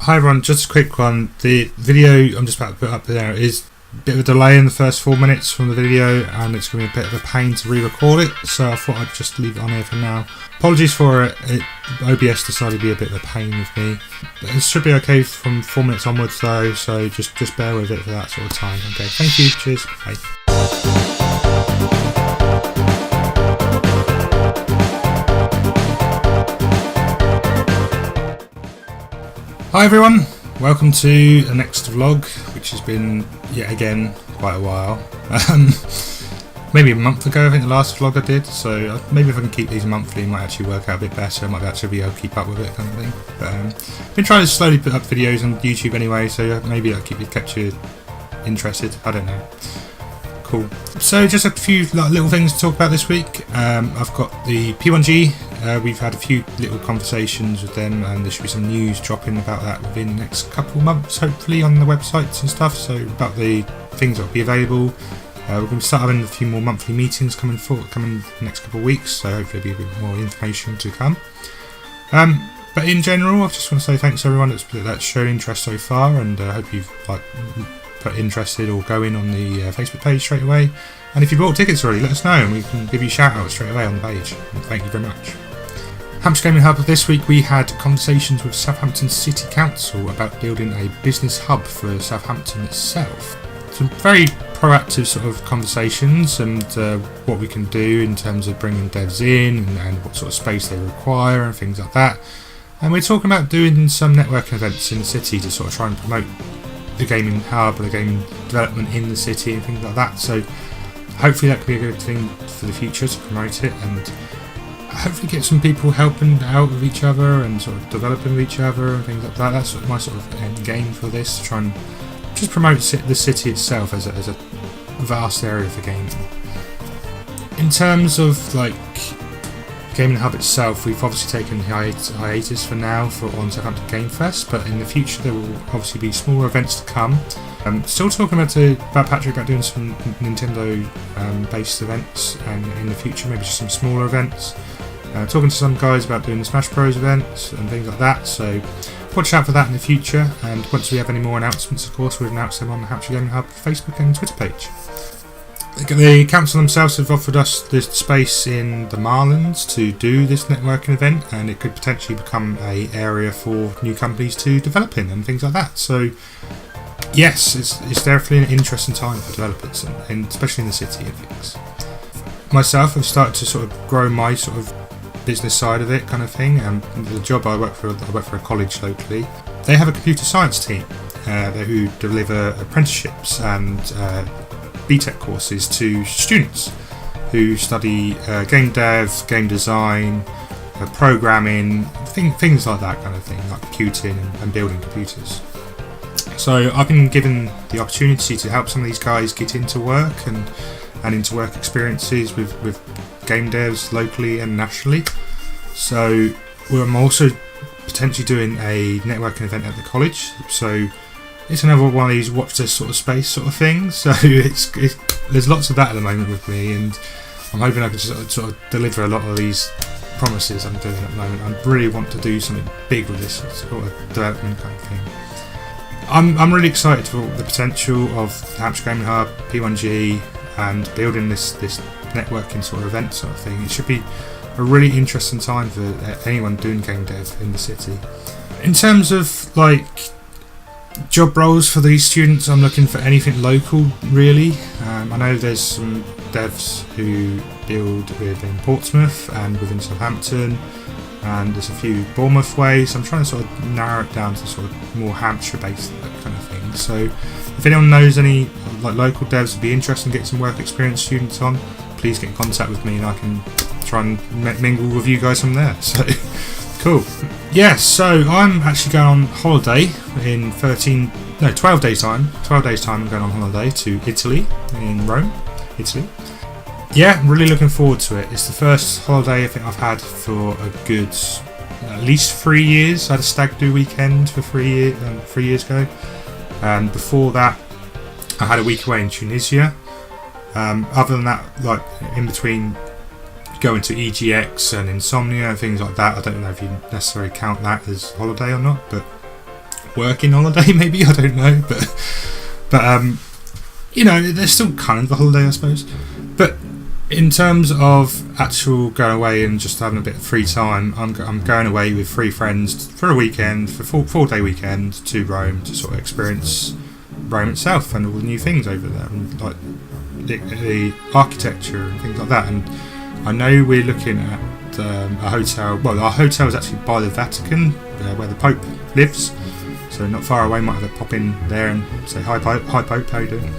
Hi everyone, just a quick one. The video I'm just about to put up there is a bit of a delay in the first 4 minutes from the video, and it's going to be a bit of a pain to re-record it, so I thought I'd just leave it on here for now. Apologies for it. OBS decided to be a bit of a pain with me. But it should be okay from 4 minutes onwards though, so just bear with it for that sort of time. Okay, thank you, cheers, bye. Hi everyone, welcome to the next vlog, which has been yet again quite a while. Maybe a month ago I think the last vlog I did, so maybe if I can keep these monthly it might actually work out a bit better. I might actually be able to keep up with it kind of thing. But I've been trying to slowly put up videos on YouTube anyway, so maybe I'll kept you interested, I don't know. Cool. So just a few little things to talk about this week. I've got the P1G. We've had a few little conversations with them, and there should be some news dropping about that within the next couple of months, hopefully, on the websites and stuff. So about the things that will be available. We're going to start having a few more monthly meetings coming the next couple of weeks. So hopefully there'll be a bit more information to come. But in general, I just want to say thanks to everyone that's shown interest so far, and I hope you've put interested or go in on the Facebook page straight away. And if you bought tickets already, let us know and we can give you shout outs straight away on the page. And thank you very much. Hampshire Gaming Hub. This week we had conversations with Southampton City Council about building a business hub for Southampton itself. Some very proactive sort of conversations, and what we can do in terms of bringing devs in and what sort of space they require and things like that. And we're talking about doing some networking events in the city to sort of try and promote the gaming hub or the gaming development in the city and things like that. So hopefully that could be a good thing for the future to promote it, and hopefully get some people helping out with each other and sort of developing with each other and things like that. That's sort of my sort of end game for this, to try and just promote the city itself as a vast area for gaming. In terms of gaming hub itself, we've obviously taken hiatus for now on Southampton Game Fest, but in the future there will obviously be smaller events to come. Still talking about Patrick about doing some Nintendo based events, and in the future maybe just some smaller events. Talking to some guys about doing the Smash Bros events and things like that, so watch out for that in the future, and once we have any more announcements, of course, we'll announce them on the Hampshire Gaming Hub Facebook and Twitter page. The council themselves have offered us this space in the Marlands to do this networking event, and it could potentially become an area for new companies to develop in and things like that. So yes, it's definitely an interesting time for developers, and especially in the city and things. Myself, I've started to sort of grow my sort of business side of it kind of thing, and the job I work for a college locally. They have a computer science team who deliver apprenticeships and BTEC courses to students who study game dev, game design, programming, things like that kind of thing, like computing and building computers. So I've been given the opportunity to help some of these guys get into work and into work experiences with game devs locally and nationally. So I'm also potentially doing a networking event at the college, so it's another one of these watch this sort of space sort of things. So there's lots of that at the moment with me, and I'm hoping I can sort of deliver a lot of these promises I'm doing at the moment. I really want to do something big with this sort of development kind of thing. I'm really excited for the potential of the Hampshire Gaming Hub, P1G, and building this networking sort of event sort of thing. It should be a really interesting time for anyone doing game dev in the city. In terms of job roles for these students, I'm looking for anything local really. I know there's some devs who build within Portsmouth and within Southampton, and there's a few Bournemouth ways. So I'm trying to sort of narrow it down to sort of more Hampshire based, that kind of thing. So if anyone knows any local devs would be interested in getting some work experience students on, please get in contact with me and I can try and mingle with you guys from there. So cool. Yeah, so I'm actually going on holiday in 12 days time. 12 days time I'm going on holiday to Italy, in Rome, Italy. Yeah, I'm really looking forward to it. It's the first holiday I think I've had for a good at least 3 years. I had a stag do weekend for 3 years ago. And before that I had a week away in Tunisia. Other than that, in between going to EGX and Insomnia and things like that, I don't know if you necessarily count that as holiday or not, but working holiday, maybe, I don't know, but you know, there's still kind of a holiday, I suppose. But in terms of actual going away and just having a bit of free time, I'm going away with 3 friends for a weekend, for a 4-day weekend to Rome to sort of experience Rome itself and all the new things over there, and like the architecture and things like that. And I know we're looking at a hotel. Well, our hotel is actually by the Vatican, where the Pope lives, so not far away. Might have a pop in there and say hi, Pope. Hi, Pope. How you doing?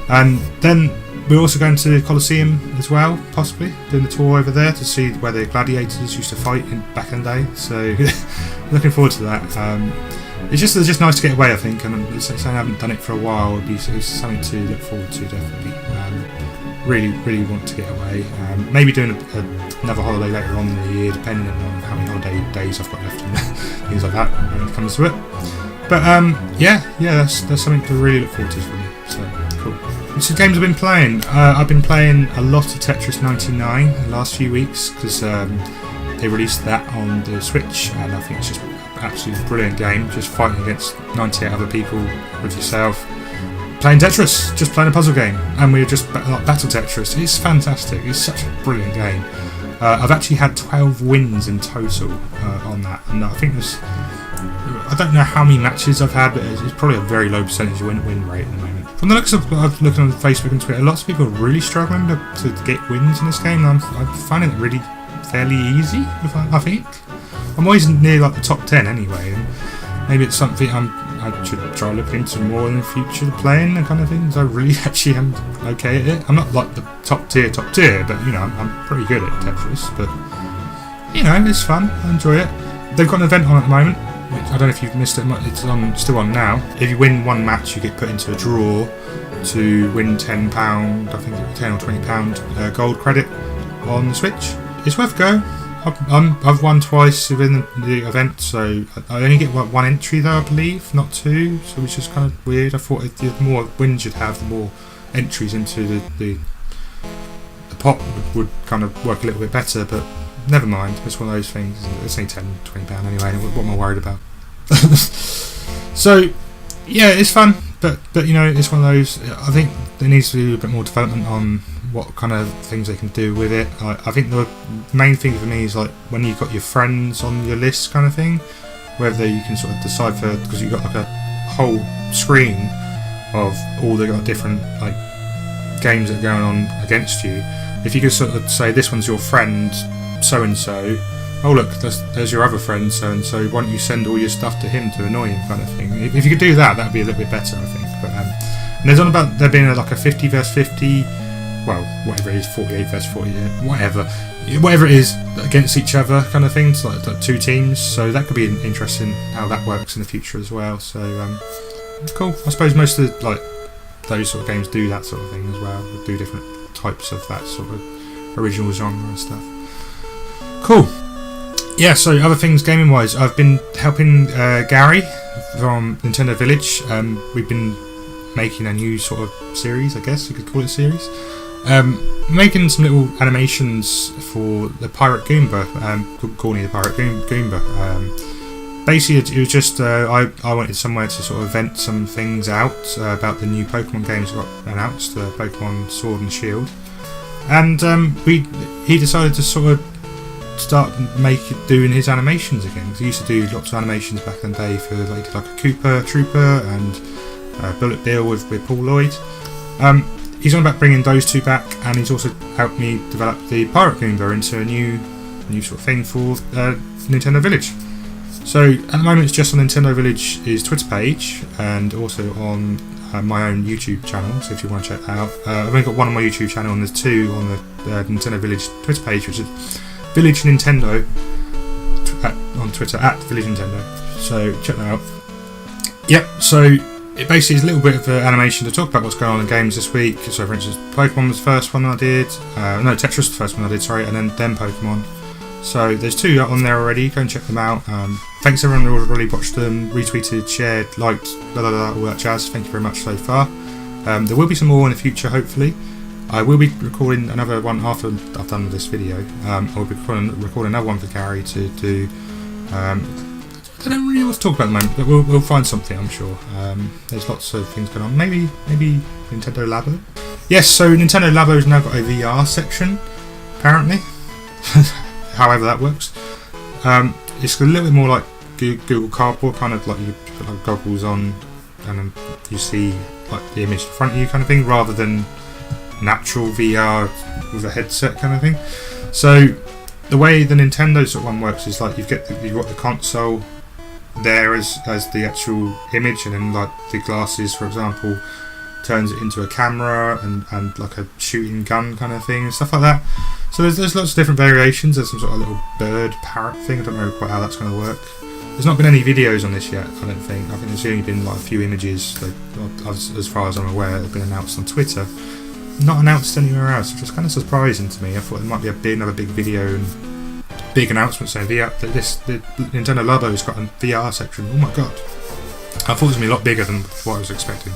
And then we're also going to the Colosseum as well, possibly doing the tour over there to see where the gladiators used to fight back in the day. So looking forward to that. It's just nice to get away, I think, and since I haven't done it for a while, it's something to look forward to, definitely. Really want to get away. Maybe doing another holiday later on in the year, depending on how many holiday days I've got left and things like that when it comes to it. But yeah, that's something to really look forward to for me. So cool. So games I've been playing. I've been playing a lot of Tetris 99 the last few weeks because they released that on the Switch, and I think it's just absolutely brilliant game, just fighting against 98 other people with yourself, playing Tetris, just playing a puzzle game, and we're just like Battle Tetris. It's fantastic. It's such a brilliant game. I've actually had 12 wins in total on that, and I think I don't know how many matches I've had, but it's probably a very low percentage win rate at the moment. From the looks of looking on Facebook and Twitter, lots of people are really struggling to get wins in this game. I'm finding it really fairly easy, I think. I'm always near like the top 10 anyway, and maybe it's something I should try looking into more in the future, playing and kind of things. I really actually am okay at it. I'm not like the top tier, but you know, I'm pretty good at Tetris. But you know, it's fun. I enjoy it. They've got an event on at the moment, which I don't know if you've missed it. It's still on now. If you win one match, you get put into a draw to win £10. I think it's £10 or £20 gold credit on the Switch. It's worth a go. I've won twice within the event, so I only get one entry though, I believe, not 2, so which is kind of weird. I thought the more wins you'd have, the more entries into the pot would kind of work a little bit better, but never mind. It's one of those things. It's only £10, £20 anyway. What am I worried about? So yeah, it's fun, but you know, it's one of those. I think there needs to be a bit more development on what kind of things they can do with it. I think the main thing for me is like when you've got your friends on your list kind of thing, whether you can sort of decipher, because you've got like a whole screen of all the different like games that are going on against you. If you could sort of say this one's your friend so and so, oh look, there's your other friend so and so, why don't you send all your stuff to him to annoy him, kind of thing. If you could do that, that'd be a little bit better, I think. But and there's on about there being like a 50 versus 50. Well, whatever it is, 48 versus 48, whatever it is, against each other kind of thing, so like 2 teams. So that could be interesting how that works in the future as well. So cool. I suppose most of those sort of games do that sort of thing as well. They do different types of that sort of original genre and stuff. Cool. Yeah. So other things gaming wise, I've been helping Gary from Nintendo Village. We've been making a new sort of series, I guess you could call it a series. Making some little animations for the Pirate Goomba, Gawny the Pirate Goomba. Basically, it was just I wanted somewhere to sort of vent some things out about the new Pokemon games that got announced, Pokemon Sword and Shield, and he decided to sort of start doing his animations again. He used to do lots of animations back in the day for like a Koopa Trooper and Bullet Bill with Paul Lloyd. He's on about bringing those 2 back, and he's also helped me develop the Pirate Goomba into a new sort of thing for Nintendo Village. So at the moment it's just on Nintendo Village's Twitter page and also on my own YouTube channel, so if you want to check that out. I've only got one on my YouTube channel and there's 2 on the Nintendo Village Twitter page, which is Village Nintendo on Twitter, at Village Nintendo. So check that out. Yep, so it basically is a little bit of animation to talk about what's going on in games this week. So for instance, Pokemon was the first one I did. No, Tetris was the first one I did, sorry, and then Pokemon. So there's 2 on there already, go and check them out. Thanks everyone who already watched them, retweeted, shared, liked, all that jazz. Thank you very much so far. There will be some more in the future, hopefully. I will be recording another one after I've done this video. I'll be recording another one for Gary to do I don't really know what to talk about at the moment, but we'll find something, I'm sure. There's lots of things going on. Maybe Nintendo Labo. Yes, so Nintendo Labo has now got a VR section, apparently. However that works. It's a little bit more like Google Cardboard, kind of like you put like goggles on and then you see like the image in front of you kind of thing, rather than natural VR with a headset kind of thing. So the way the Nintendo sort of one works is like you've got the console there as the actual image, and then like the glasses, for example, turns it into a camera and like a shooting gun kind of thing and stuff like that. So there's lots of different variations. There's some sort of little bird parrot thing. I don't know quite how that's going to work. There's not been any videos on this yet, I don't think. I think there's only been like a few images that, as far as I'm aware, have been announced on Twitter. Not announced anywhere else, which is kind of surprising to me. I thought there might be another big video and big announcement saying the Nintendo Labo's got a VR section. Oh my god. I thought it was going to be a lot bigger than what I was expecting.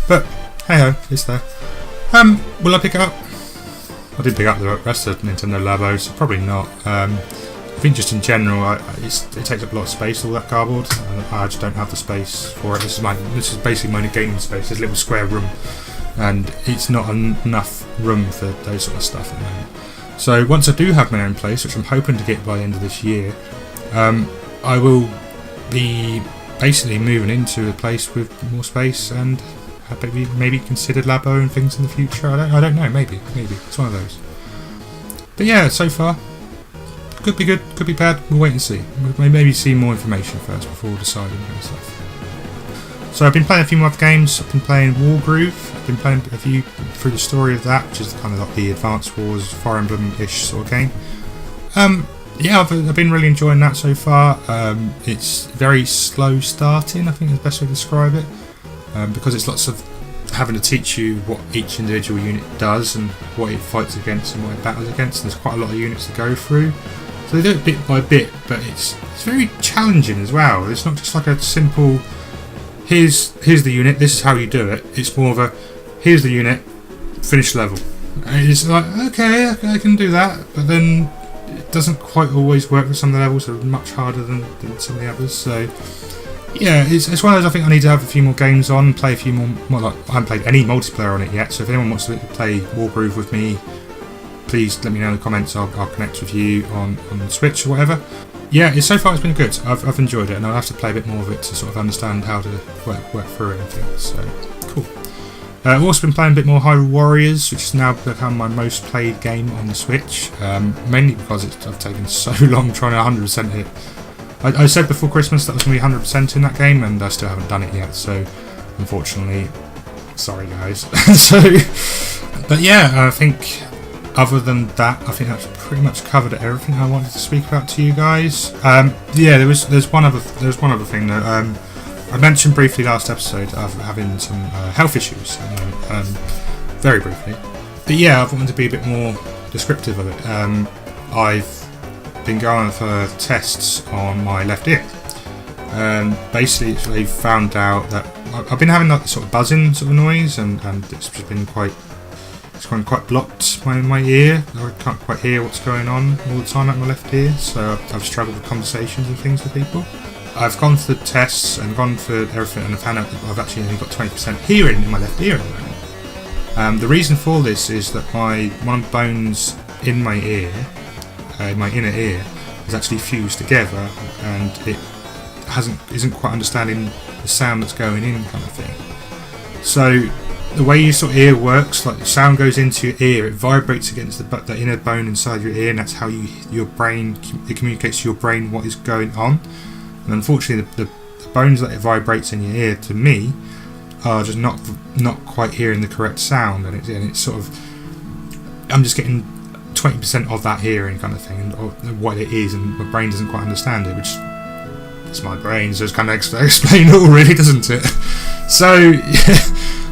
But, hey ho, it's there. Will I pick it up? I did pick up the rest of Nintendo Labo, so probably not. I think just in general, it takes up a lot of space, all that cardboard. I just don't have the space for it. This is basically my only gaming space. There's a little square room, and it's not enough room for those sort of stuff at the moment. So once I do have my own place, which I'm hoping to get by the end of this year, I will be basically moving into a place with more space and maybe consider Labo and things in the future. I don't know. Maybe it's one of those. But yeah, so far. Could be good, could be bad, we'll wait and see. We'll maybe see more information first before deciding and stuff. So I've been playing a few more games. I've been playing Wargroove. I've been playing a few through the story of that, which is kind of like the Advance Wars, Fire Emblem-ish sort of game. Yeah, I've been really enjoying that so far. It's very slow starting, I think is the best way to describe it. Because it's lots of having to teach you what each individual unit does and what it fights against and what it battles against. And there's quite a lot of units to go through. So they do it bit by bit, but it's very challenging as well. It's not just like a simple, here's the unit, this is how you do it. It's more of a, here's the unit, finish level. And it's like, okay, I can do that, but then it doesn't quite always work with some of the levels. They're much harder than some of the others. So yeah, it's one of those I think I need to have a few more games on, play a few more. Well, like, I haven't played any multiplayer on it yet, so if anyone wants to play Wargroove with me, please let me know in the comments. I'll connect with you on the Switch or whatever. Yeah, so far it's been good. I've enjoyed it, and I'll have to play a bit more of it to sort of understand how to work through it and things. So cool. I've also been playing a bit more Hyrule Warriors, which has now become my most played game on the Switch. Mainly because I've taken so long trying to 100% it. I said before Christmas that I was going to be 100% in that game, and I still haven't done it yet. So unfortunately, sorry guys. But yeah, I think. Other than that, I think that's pretty much covered everything I wanted to speak about to you guys. Yeah, there's one other thing that I mentioned briefly last episode of having some health issues, very briefly. But yeah, I've wanted to be a bit more descriptive of it. I've been going for tests on my left ear. Basically, they found out that I've been having like this sort of buzzing sort of noise, and it's just been quite blocked my ear. I can't quite hear what's going on all the time at my left ear, so I've struggled with conversations and things with people. I've gone for the tests and gone for everything, and I found out that I've actually only got 20% hearing in my left ear at the moment. The reason for this is that one of the bones in my ear, my inner ear, is actually fused together, and it isn't quite understanding the sound that's going in, kind of thing. So the way your sort of ear works, like the sound goes into your ear, it vibrates against the inner bone inside your ear, and that's how your brain, it communicates to your brain what is going on. And unfortunately, the bones that it vibrates in your ear, to me, are just not quite hearing the correct sound, and it's sort of, I'm just getting 20% of that hearing kind of thing, or what it is, and my brain doesn't quite understand it, which it's my brain, so it's kind of explain it all, really, doesn't it? So yeah.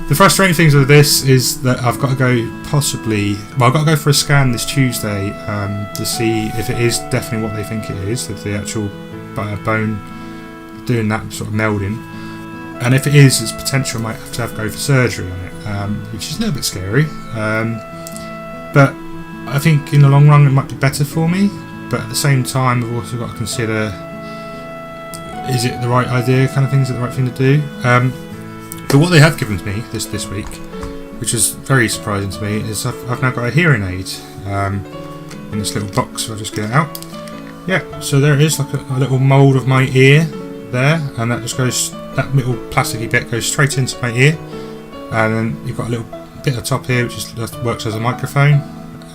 The frustrating things with this is that I've got to go I've got to go for a scan this Tuesday to see if it is definitely what they think it is, if the actual bone doing that sort of melding. And if it is, there's potential I might have to go for surgery on it, which is a little bit scary. But I think in the long run it might be better for me. But at the same time, I've also got to consider is it the right idea kind of thing, is it the right thing to do? But what they have given to me this week, which is very surprising to me, is I've now got a hearing aid in this little box. I'll just get it out. Yeah, so there it is, like a little mould of my ear there, and that just goes, that little plasticky bit goes straight into my ear, and then you've got a little bit at the top here which just works as a microphone,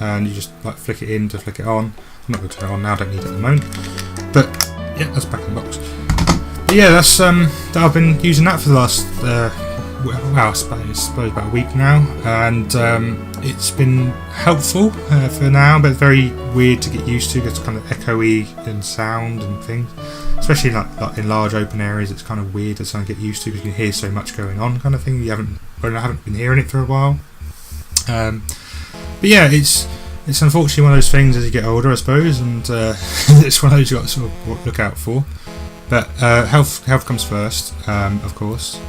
and you just like flick it in to flick it on. I'm not going to turn it on now, I don't need it at the moment, but yeah, that's back in the box. But yeah, that's that I've been using that for the last I suppose about a week now, and it's been helpful for now, but it's very weird to get used to. It's kind of echoey in sound and things, especially like in large open areas. It's kind of weird to try and get used to because you can hear so much going on, kind of thing. I haven't been hearing it for a while. But yeah, it's unfortunately one of those things as you get older, I suppose, and it's one of those you got to sort of look out for. But health comes first, of course.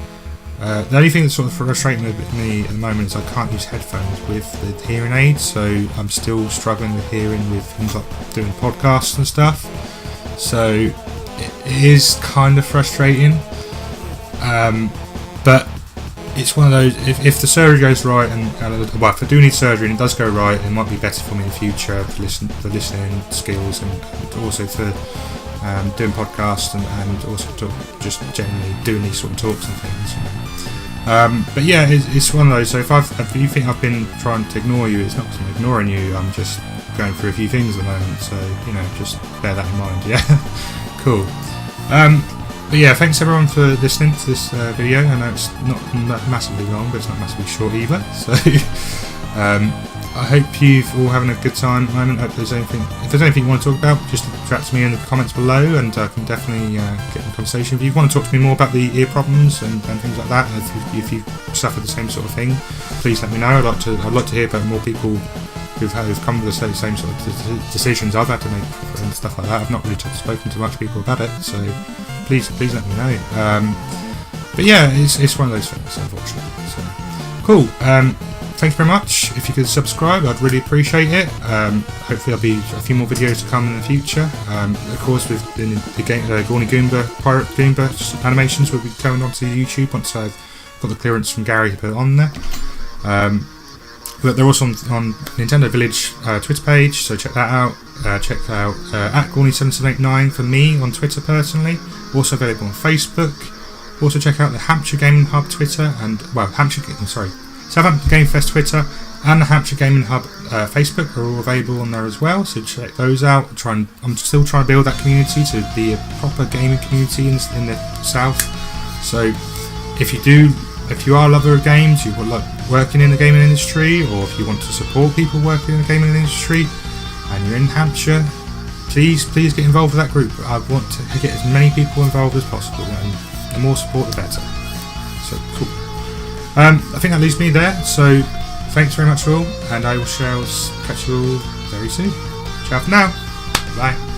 The only thing that's sort of frustrating me at the moment is I can't use headphones with the hearing aid, so I'm still struggling with hearing with things like doing podcasts and stuff. So it is kind of frustrating, but it's one of those. If the surgery goes right, and well, if I do need surgery and it does go right, it might be better for me in the future for listening skills and also for doing podcasts and also just generally doing these sort of talks and things. But yeah, it's one of those. So if you think I've been trying to ignore you, it's not because I'm ignoring you. I'm just going through a few things at the moment. So just bear that in mind. Yeah, cool. But yeah, thanks everyone for listening to this video. I know it's not massively long, but it's not massively short either. So I hope you're all having a good time at the moment. If there's anything you want to talk about, just chat to me in the comments below, and I can definitely get in conversation. If you want to talk to me more about the ear problems and things like that, and if you suffer the same sort of thing, please let me know. I'd like to hear about more people who've come to the same sort of decisions I've had to make and stuff like that. I've not really spoken to much people about it, so please let me know. But yeah, it's one of those things, unfortunately. So cool. Thanks very much. If you could subscribe, I'd really appreciate it. Hopefully there'll be a few more videos to come in the future. Of course, with the Gawny Pirate Goomba animations will be going onto YouTube once I've got the clearance from Gary to put it on there. But they're also on Nintendo Village Twitter page, so check that out. Check out at Gawny7789 for me on Twitter personally. Also available on Facebook. Also check out the Hampshire Gaming Hub Twitter and Southampton Game Fest Twitter and the Hampshire Gaming Hub Facebook are all available on there as well, so check those out. I'm still trying to build that community to be a proper gaming community in the south. So if you are a lover of games, you like working in the gaming industry, or if you want to support people working in the gaming industry and you're in Hampshire, please get involved with that group. I want to get as many people involved as possible, and the more support the better. So cool. I think that leaves me there, so thanks very much all, and I shall catch you all very soon. Ciao for now. Bye.